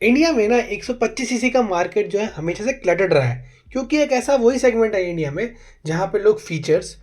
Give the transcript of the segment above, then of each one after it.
India में ना 125 CC का मार्केट जो है हमेशा से क्लटर्ड रहा है, क्योंकि एक ऐसा वही सेगमेंट है इंडिया में जहाँ पे लोग फीचर्स,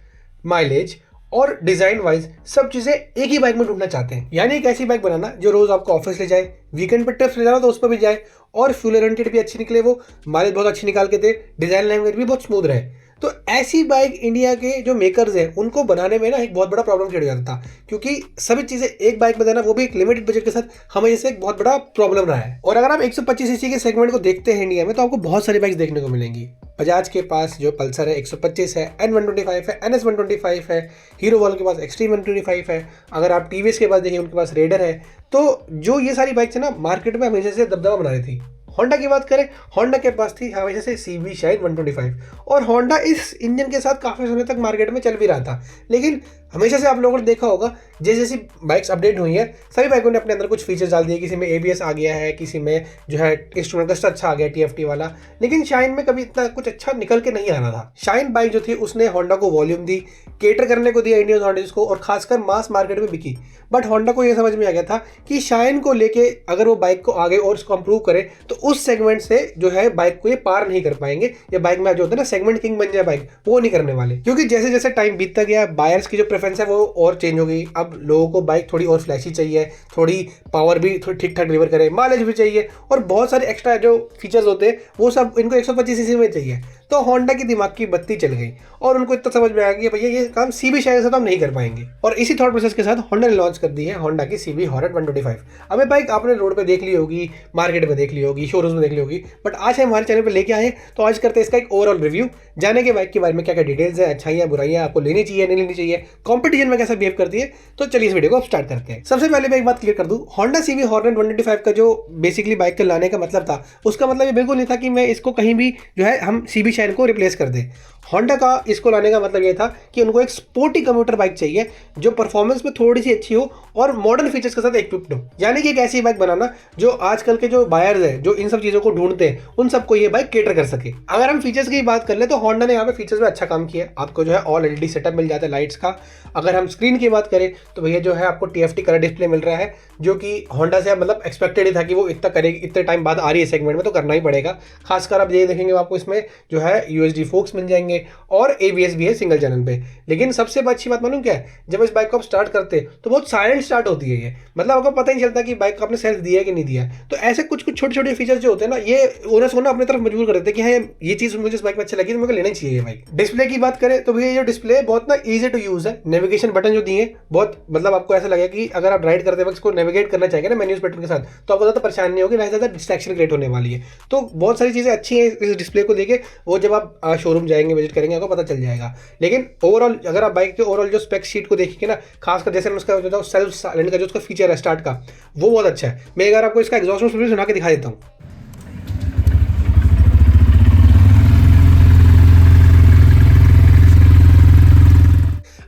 माइलेज और डिज़ाइन वाइज सब चीज़ें एक ही बाइक में ढूंढना चाहते हैं। यानी एक ऐसी बाइक बनाना जो रोज़ आपको ऑफिस ले जाए, वीकेंड पर ट्रिप्स ले जाना तो उस पर भी जाए, और फ्यूल ओरिएंटेड भी अच्छी निकले, वो माइलेज बहुत अच्छी निकाल के दे, डिज़ाइन लैंग्वेज भी बहुत स्मूथ रहे। तो ऐसी बाइक इंडिया के जो मेकर्स हैं उनको बनाने में ना एक बहुत बड़ा प्रॉब्लम क्रिएट हो जाता था, क्योंकि सभी चीज़ें एक बाइक में देना, वो भी एक लिमिटेड बजट के साथ, हमें से एक बहुत बड़ा प्रॉब्लम रहा है। और अगर आप 125 सीसी के सेगमेंट को देखते हैं इंडिया में, तो आपको बहुत सारी बाइक्स देखने को मिलेंगी। बजाज के पास जो पल्सर है 125 है, N125 है, NS125 है, हीरो वालों के पास एक्सट्रीम 125 है। अगर आप टीवीएस के पास देखिए, उनके पास रेडर है। तो जो ये सारी बाइक्स है ना, मार्केट में हमेशा से दबदबा बना रही थी। होंडा की बात करें, होंडा के पास थी हमेशा से CB शाइन 125, और होंडा इस इंजन के साथ काफ़ी समय तक मार्केट में चल भी रहा था। लेकिन हमेशा से आप लोगों ने देखा होगा, जैसे जैसी बाइक्स अपडेट हुई हैं, सभी बाइकों ने अपने अंदर कुछ फीचर्स डाल दिए। किसी में ABS आ गया है, किसी में जो है इंस्ट्रूमेंट क्लस्टर अच्छा आ गया TFT वाला। लेकिन शाइन में कभी इतना कुछ अच्छा निकल के नहीं आना था। शाइन बाइक जो थी उसने होंडा को वॉल्यूम दी, केटर करने को दिया इंडियन ऑडियंस को, और खासकर मास मार्केट में बिकी। बट होंडा को यह समझ में आ गया था कि शाइन को लेके अगर वो बाइक को आगे और उसको इंप्रूव करे, तो उस सेगमेंट से जो है बाइक को ये पार नहीं कर पाएंगे। या बाइक में जो होता है ना, सेगमेंट किंग बन जाए बाइक, वो नहीं करने वाले। क्योंकि जैसे जैसे टाइम बीतता गया, बायर्स की जो प्रेफरेंस है वो और चेंज हो गई। अब लोगों को बाइक थोड़ी और फ्लैशी चाहिए, थोड़ी पावर भी थोड़ी ठीक ठाक डिलीवर करे, माइलेज भी चाहिए, और बहुत सारे एक्स्ट्रा जो फीचर्स होते हैं वो सब इनको 125 सीसी में चाहिए। तो होंडा की दिमाग की बत्ती चल गई, और उनको इतना समझ में आ गया भैया ये काम CB शाइन से तो हम नहीं कर पाएंगे। और इसी थॉट प्रोसेस के साथ होंडा ने लॉन्च कर दी है होंडा की CB हॉर्नेट 125। अब ये बाइक आपने रोड पे देख ली होगी, मार्केट में देख ली होगी, शोरूम में देख ली होगी, बट आज हम हमारे चैनल पे लेके आए, तो आज करते हैं इसका एक ओवरऑल रिव्यू, जाने के बाइक के बारे में क्या क्या डिटेल्स है, अच्छाइयाँ बुराइयाँ, आपको लेनी चाहिए नहीं लेनी चाहिए, कंपटीशन में कैसा बिहेव करती है। तो चलिए इस वीडियो को अब स्टार्ट करते हैं। सबसे पहले मैं एक बात क्लियर कर दूं, होंडा CB हॉर्नेट 125 का जो बेसिकली बाइक को लाने का मतलब था, उसका मतलब ये बिल्कुल नहीं था कि मैं इसको कहीं भी जो है हम CB शाइन को रिप्लेस कर दें। होंडा का इसको लाने का मतलब ये था कि उनको एक स्पोर्टी कम्यूटर बाइक चाहिए जो परफॉर्मेंस में थोड़ी सी अच्छी हो और मॉडर्न फीचर्स के साथ इक्विप्ड हो। यानी कि एक ऐसी बाइक बनाना जो आजकल के जो बायर्स हैं, जो इन सब चीज़ों को ढूंढते हैं, उन सबको ये बाइक केटर कर सके। अगर हम फीचर्स की बात कर ले, तो होंडा ने यहाँ पे फीचर्स में अच्छा काम किया। आपको जो है ऑल LED सेटअप मिल जाता है लाइट्स का। अगर हम स्क्रीन की बात करें, तो भैया जो है आपको TFT कलर डिस्प्ले मिल रहा है, जो कि होंडा से मतलब एक्सपेक्टेड ही था कि वो इतना करेगी, इतने टाइम बाद आ रही है सेगमेंट में, तो करना ही पड़ेगा। खासकर आप ये देखेंगे, आपको इसमें जो है USD फोक्स मिल जाएंगे, और ABS भी है सिंगल चैनल पे। लेकिन सबसे अच्छी बात मालूम क्या है, जब इस बाइक को आप स्टार्ट करते हैं तो बहुत साइलेंट स्टार्ट होती है ये, मतलब आपको पता ही नहीं चलता कि बाइक को आपने सेल्फ दिया है कि नहीं दिया। तो ऐसे कुछ कुछ छोटे छोटे फीचर्स जो होते हैं ना, ये ओनर्स को ना अपनी तरफ मजबूर कर देते हैं कि हाँ ये चीज़ मुझे इस बाइक में अच्छी लगी, तो मेरे को लेना चाहिए ये बाइक। डिस्प्ले की बात करें तो भैया ये जो डिस्प्ले बहुत ना ईजी टू यूज है। नेविगेशन बटन जो दिए बहुत, मतलब आपको ऐसा लगेगा कि अगर आप राइड करते वक्त इसको नेविगेट करना चाहेंगे ना मेन्यूज बटन के साथ, तो आपको ज़्यादा परेशानी नहीं होगी, ना ज़्यादा डिस्ट्रैक्शन क्रिएट होने वाली है। तो बहुत सारी चीज़ें अच्छी हैं इस डिस्प्ले को देखे, वो जब आप शोरूम जाएंगे, विजिट करेंगे, आपको पता चल जाएगा। लेकिन ओवरऑल अगर आप बाइक के ओवरऑल जो स्पेक शीट को देखेंगे ना, खासकर जैसे उसका जो सेल्फ साइलेंट का जो उसका फीचर है स्टार्ट का, वो बहुत अच्छा है। मैं अगर आपको इसका एग्जॉस्ट नोट सुना के दिखा देता हूँ।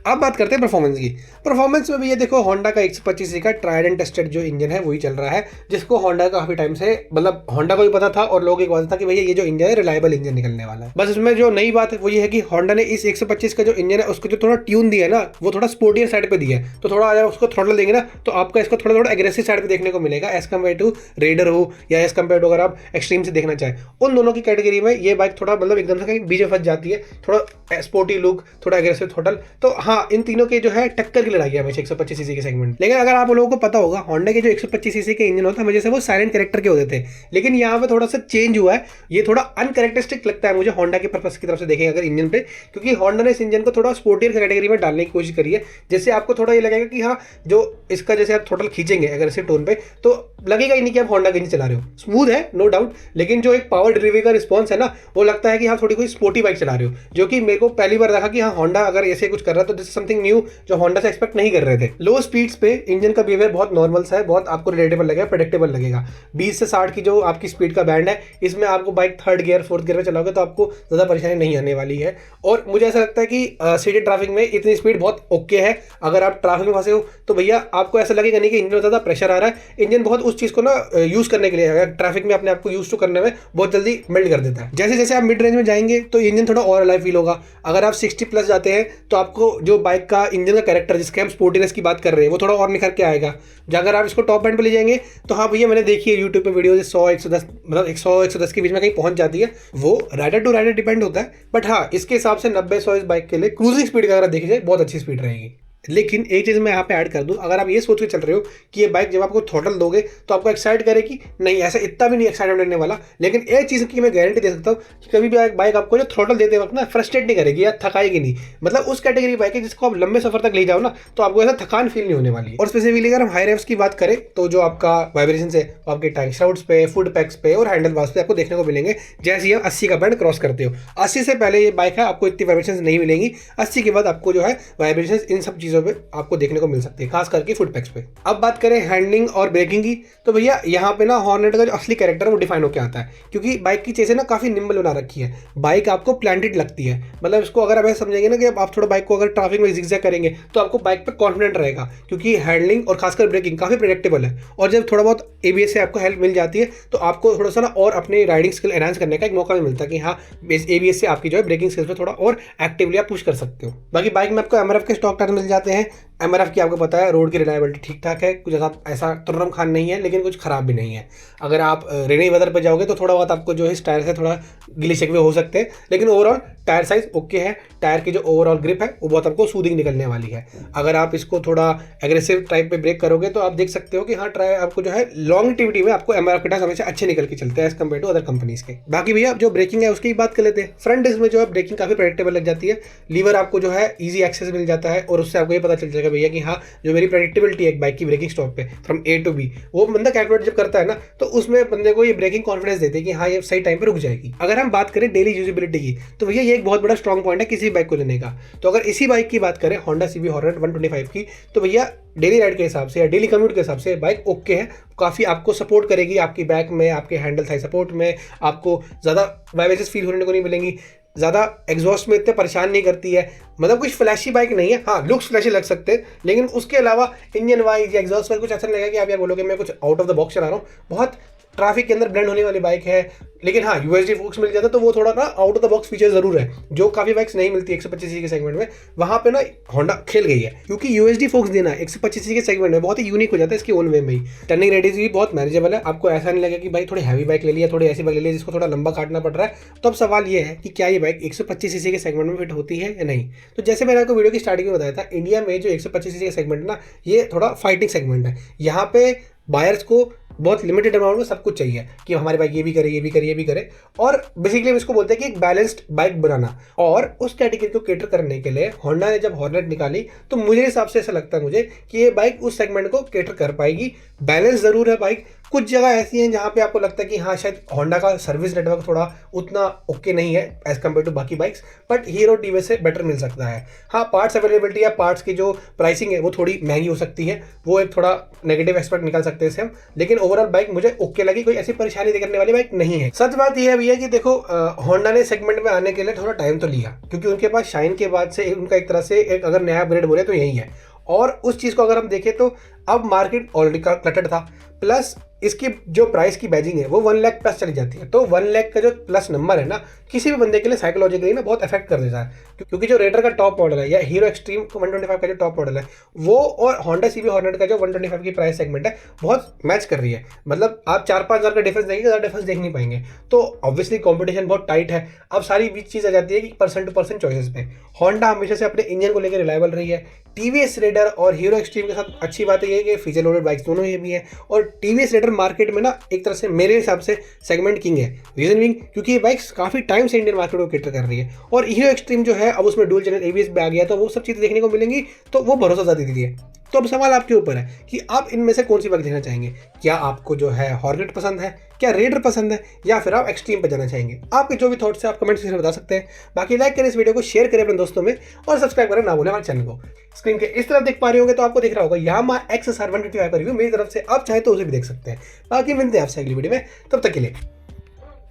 अब बात करते हैं परफॉर्मेंस की। परफॉर्मेंस में भी ये देखो, होंडा का 125 सीसी का ट्राइड एंड टेस्टेड जो इंजन है वही चल रहा है, जिसको होंडा काफी टाइम से, मतलब होंडा को भी पता था और लोगों को पता था कि भैया ये जो इंजन है रिलायबल इंजन निकलने वाला है। बस इसमें जो नई बात है वो ये है कि होंडा ने इस 125 का जो इंजन है उसको जो थोड़ा ट्यून दिया है ना, वो थोड़ा स्पोर्टियर साइड पे दिया है। तो थोड़ा अगर उसको थ्रॉटल देंगे ना, तो आपका इसको थोड़ा थोड़ा एग्रेसिव साइड पे देखने को मिलेगा, एज कम्पेयर टू रेडर हो या एज कम्पेयर टू अगर आप एक्सट्रीम से देखना चाहें। उन दोनों की कैटेगरी में ये बाइक थोड़ा मतलब एकदम से कहीं बीच में फंस जाती है, थोड़ा स्पोर्टी लुक, थोड़ा एग्रेसिव थ्रॉटल। तो हाँ, इन तीनों के जो है टक्कर की लड़ाई है हमेशा 125 सीसी के सेगमेंट। लेकिन अगर आप लोगों को पता होगा, होंडा के जो 125 सीसी के इंजन होते हैं हमेशा से वो साइलेंट कैरेक्टर के होते थे, लेकिन यहाँ पे थोड़ा सा चेंज हुआ है। ये थोड़ा अनकैरेक्टरिस्टिक लगता है मुझे होंडा के पर्पस की तरफ से देखें अगर इंजन पे, क्योंकि होंडा ने इस इंजन को थोड़ा स्पोर्टियर कैटेगरी में डालने की कोशिश करी है, जिससे आपको थोड़ा ये लगेगा कि हाँ, जो इसका जैसे आप थ्रॉटल खींचेंगे अगर इसे टोन पे, तो लगेगा ही नहीं कि आप होंडा का इंजन चला रहे हो। स्मूथ है नो डाउट, लेकिन जो एक पावर डिलीवरी का रिस्पॉन्स है ना, वो लगता है कि हाँ थोड़ी कोई स्पोर्टी बाइक चला रहे हो, जो कि मेरे को पहली बार देखा कि हाँ होंडा अगर ऐसे कुछ कर रहा है तो दिस इज समथिंग न्यू जो होंडा से एक्सपेक्ट नहीं कर रहे थे। लो स्पीड्स पे इंजन का बिहेवियर बहुत नॉर्मल सा है, बहुत आपको रिलेटेबल लगेगा, प्रेडिक्टेबल लगेगा। 20 से 60 की जो आपकी स्पीड का बैंड है, इसमें आपको bike third gear fourth gear में चलाओगे तो आपको ज़्यादा परेशानी नहीं आने वाली है। और मुझे ऐसा लगता है कि सिटी ट्रैफिक में इतनी स्पीड बहुत ओके है। अगर आप ट्रैफिक में फंसे हो तो भैया आपको ऐसा लगेगा नहीं कि इंजन में ज़्यादा प्रेशर आ रहा है। इंजन बहुत उस चीज़ को ना यूज़ करने के लिए, अगर ट्रैफिक में अपने आप को यूज़ टू करने में बहुत जल्दी मेल्ट कर देता है। जैसे जैसे आप मिड रेंज में जाएंगे तो इंजन थोड़ा और अलाइव फील होगा। अगर आप 60 प्लस जाते हैं तो आपको जो जो बाइक का इंजन का कैरेक्टर जिसके हम स्पोर्टीनेस की बात कर रहे हैं वो थोड़ा और निखर के आएगा। अगर आप इसको टॉप एंड पे ले जाएंगे तो हाँ भैया, मैंने देखी है यूट्यूब पे वीडियो 100-110 मतलब 100-110 के बीच में कहीं पहुंच जाती है, वो राइडर टू राइडर डिपेंड होता है। बट हाँ, इसके हिसाब से 90-100 इस बाइक के लिए क्रूजिंग स्पीड का अगर देखी जाए बहुत अच्छी स्पीड रहेगी। लेकिन एक चीज़ मैं यहाँ पे ऐड कर दूँ, अगर आप ये सोच के चल रहे हो कि ये बाइक जब आपको थ्रॉटल दोगे तो आपको एक्साइट करेगी, नहीं, ऐसा इतना भी नहीं एक्साइटमेंट देने वाला। लेकिन एक चीज़ की मैं गारंटी दे सकता हूँ कि कभी भी बाइक आपको जो थ्रॉटल देते वक्त ना फ्रस्ट्रेट नहीं करेगी या थकाएगी नहीं। मतलब उस कैटेगरी बाइक है जिसको आप लंबे सफर तक ले जाओ ना तो आपको ऐसा थकान फील नहीं होने वाली है। और स्पेसिफिकली अगर हम हाई रेव्स की बात करें तो जो आपका वाइब्रेशन है वो आपके टैंक श्राउड्स पे, फुट पैक्स पे और हैंडल बार्स पे आपको देखने को मिलेंगे जैसे ही आप 80 का बैंड क्रॉस करते हो। 80 से पहले ये बाइक है आपको इतनी वाइब्रेशन नहीं मिलेंगी, 80 के बाद आपको जो है वाइब्रेशन इन सब चीज़ों पर आपको देखने को मिल सकती है, खास करके फुट पैक्स पे। अब बात करें हैंडलिंग और ब्रेकिंग की तो भैया यहाँ पे ना हॉर्नेट का जो असली कैरेक्टर है वो डिफाइन होकर आता है, क्योंकि बाइक की चेज़ें ना काफ़ी निम्बल बना रखी है। बाइक आपको प्लांटेड लगती है, मतलब इसको अगर आप ऐसा समझेंगे ना कि आप थोड़ा बाइक को अगर ट्रैफिक में जिगजैग करेंगे तो आपको बाइक पे कॉन्फिडेंट रहेगा, क्योंकि हैंडलिंग और खासकर ब्रेकिंग काफ़ी प्रेडिक्टेबल है। और जब थोड़ा बहुत ABS से आपको हेल्प मिल जाती है तो आपको थोड़ा सा ना और अपनी राइडिंग स्किल एनहांस करने का एक मौका भी मिलता है कि हाँ, ABS से आपकी जो है ब्रेकिंग स्किल्स पे थोड़ा और एक्टिवली आप पुश कर सकते हो। बाकी बाइक में आपको MRF के स्टॉक टायर मिल जाते हैं। MRF की आपको पता है रोड की रिलायबिलिटी ठीक ठाक है, कुछ ऐसा तुर्रम खान नहीं है लेकिन कुछ ख़राब भी नहीं है। अगर आप रेनी वेदर पे जाओगे तो थोड़ा बहुत आपको जो है इस टायर से थोड़ा गिले शिकवे हो सकते हैं, लेकिन ओवरऑल टायर साइज ओके है। टायर की जो ओवरऑल ग्रिप है वो बहुत आपको सूदिंग निकलने वाली है। अगर आप इसको थोड़ा एग्रेसिव टाइप पे ब्रेक करोगे तो आप देख सकते हो कि हाँ, ट्राई आपको जो है लॉन्गिटिविटी में आपको MRF के टायर हमेशा अच्छे निकल के चलते हैं as compare to other companies के। बाकी भैया जो ब्रेकिंग है उसकी बात कर लेते हैं। फ्रंट डिस्क में जो है ब्रेकिंग काफ़ी प्रेडिक्टेबल लग जाती है। लीवर आपको जो है ईजी एक्सेस मिल जाता है और उससे आपको ये पता चल जाएगा भैया कि हाँ, जो मेरी प्रेडिक्टेबिलिटी है एक बाइक की ब्रेकिंग स्टॉप पे फ्रॉम A to B, वो बंदा कैलकुलेट जब करता है ना तो उसमें बंदे को ये ब्रेकिंग कॉन्फिडेंस देते हैं कि हाँ, ये सही टाइम पे रुक जाएगी। अगर हम बात करें डेली यूजेबिलिटी की तो भैया ये एक बहुत बड़ा स्ट्रॉन्ग पॉइंट है किसी बाइक को लेने का। तो अगर इसी बाइक की बात करें Honda CB Hornet 125 की, तो भैया डेली राइड के हिसाब से या डेली कम्यूट के हिसाब से बाइक ओके है, काफ़ी आपको सपोर्ट करेगी आपकी बैक में, आपके हैंडल थाई सपोर्ट में। आपको ज़्यादा वाइब्रेशंस फील होने को नहीं मिलेंगी, ज़्यादा एग्जॉस्ट में इतने परेशान नहीं करती है। मतलब कुछ फ्लैशी बाइक नहीं है, हाँ लुक्स फ्लैशी लग सकते हैं लेकिन उसके अलावा इंजन वाइज या एग्जॉस्ट वाइज कुछ ऐसा नहीं लगेगा कि आप यार बोलोगे मैं कुछ आउट ऑफ द बॉक्स चला रहा हूँ। बहुत ट्रैफिक के अंदर ब्लेंड होने वाली बाइक है, लेकिन हाँ USD फोक्स मिल जाता है तो वो थोड़ा ना out of the box feature जरूर है जो काफ़ी बाइक्स नहीं मिलती 125cc के सेगमेंट में। वहाँ पे ना होंडा खेल गई है, क्योंकि USD फोक्स देना 125cc के सेगमेंट में बहुत ही यूनिक हो जाता है इसकी ओन वे में ही। टर्निंग रेडियस भी बहुत मैनेजेबल है, आपको ऐसा नहीं लगेगा कि भाई थोड़ी हैवी बाइक ले लिया, थोड़ी ऐसी बाइक ले लिया जिसको थोड़ा लंबा काटना पड़ रहा है। तो अब सवाल ये है कि क्या ये बाइक 125cc के सेगमेंट में फिट होती है या नहीं। तो जैसे मैंने आपको वीडियो की स्टार्टिंग में बताया था, इंडिया में जो 125cc का सेगमेंट है ना, ये थोड़ा फाइटिंग सेगमेंट है। यहाँ पे बायर्स को बहुत लिमिटेड अमाउंट में सब कुछ चाहिए कि हमारी बाइक ये भी करे, ये भी करे, ये भी करे। और बेसिकली हम इसको बोलते हैं कि एक बैलेंस्ड बाइक बनाना। और उस कैटेगरी को केटर करने के लिए होंडा ने जब हॉर्नेट निकाली तो मुझे हिसाब से ऐसा लगता है मुझे कि ये बाइक उस सेगमेंट को केटर कर पाएगी। बैलेंस ज़रूर है बाइक, कुछ जगह ऐसी हैं जहाँ पे आपको लगता है कि हाँ शायद होंडा का सर्विस नेटवर्क थोड़ा उतना ओके नहीं है एज कम्पेयर टू बाकी बाइक्स, बट हीरो TVS से बेटर मिल सकता है। हाँ, पार्ट्स अवेलेबिलिटी या पार्ट्स की जो प्राइसिंग है वो थोड़ी महंगी हो सकती है, वो एक थोड़ा नेगेटिव एस्पेक्ट निकाल सकते हैं इससे हम। लेकिन ओवरऑल बाइक मुझे ओके लगी, कोई ऐसी परेशानी करने वाली बाइक नहीं है। सच बात यह है भैया कि देखो होंडा ने सेगमेंट में आने के लिए थोड़ा टाइम तो लिया, क्योंकि उनके पास शाइन के बाद से उनका एक तरह से एक अगर नया अपग्रेड बोले तो यही है। और उस चीज़ को अगर हम देखें तो अब मार्केट ऑलरेडी क्लटर्ड था, प्लस इसकी जो प्राइस की बैजिंग है वो 1 लाख प्लस चली जाती है। तो 1 लाख का जो प्लस नंबर है ना, किसी भी बंदे के लिए साइकोलॉजिकली ना बहुत अफेक्ट कर देता है, क्योंकि जो रेडर का टॉप मॉडल है या हीरो एक्सट्रीम 125 का जो टॉप मॉडल है वो और होंडा CB हॉर्नेट का जो 125 की प्राइस सेगमेंट है बहुत मैच कर रही है। मतलब आप 4-5 हज़ार का डिफरेंस देखेंगे, ज़्यादा डिफरेंस देख नहीं पाएंगे। तो ऑब्वियसली कॉम्पिटिशन बहुत टाइट है। अब सारी बीच चीज़ आ जाती है कि पर्सन टू पर्सन चॉइसेस पे। होंडा हमेशा से अपने इंजन को लेकर रिलायबल रही है। TVS रेडर और हीरो एक्सट्रीम के साथ अच्छी बात ये है कि फीचर लोडेड बाइक्स दोनों ये भी है। और TVS रेडर मार्केट में ना एक तरह से मेरे हिसाब से सेगमेंट किंग है। रीजन बिंग क्योंकि ये बाइक्स काफ़ी टाइम से इंडियन मार्केट को केटर कर रही है। और हीरो एक्सट्रीम जो है अब उसमें डुअल चैनल ABS भी आ गया, तो वो सब चीज़ें देखने को मिलेंगी, तो वो भरोसा ज़्यादा दे है। तो अब सवाल आपके ऊपर है कि आप इनमें से कौन सी बाइक देखना चाहेंगे। क्या आपको जो है हॉर्नेट पसंद है, क्या रेडर पसंद है, या फिर आप एक्सट्रीम पर जाना चाहेंगे। आपके जो भी थॉट्स है आप कमेंट सेक्शन में बता सकते हैं। बाकी लाइक करें इस वीडियो को, शेयर करें अपने दोस्तों में और सब्सक्राइब करें ना भूलें हमारे चैनल को। स्क्रीन के इस तरफ देख पा रहे होंगे तो आपको दिख रहा होगा यामाहा XSR 125 का रिव्यू मेरी तरफ से, आप चाहे तो उसे भी देख सकते हैं। बाकी मिलते हैं आपसे अगली वीडियो में, तब तक के लिए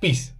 पीस।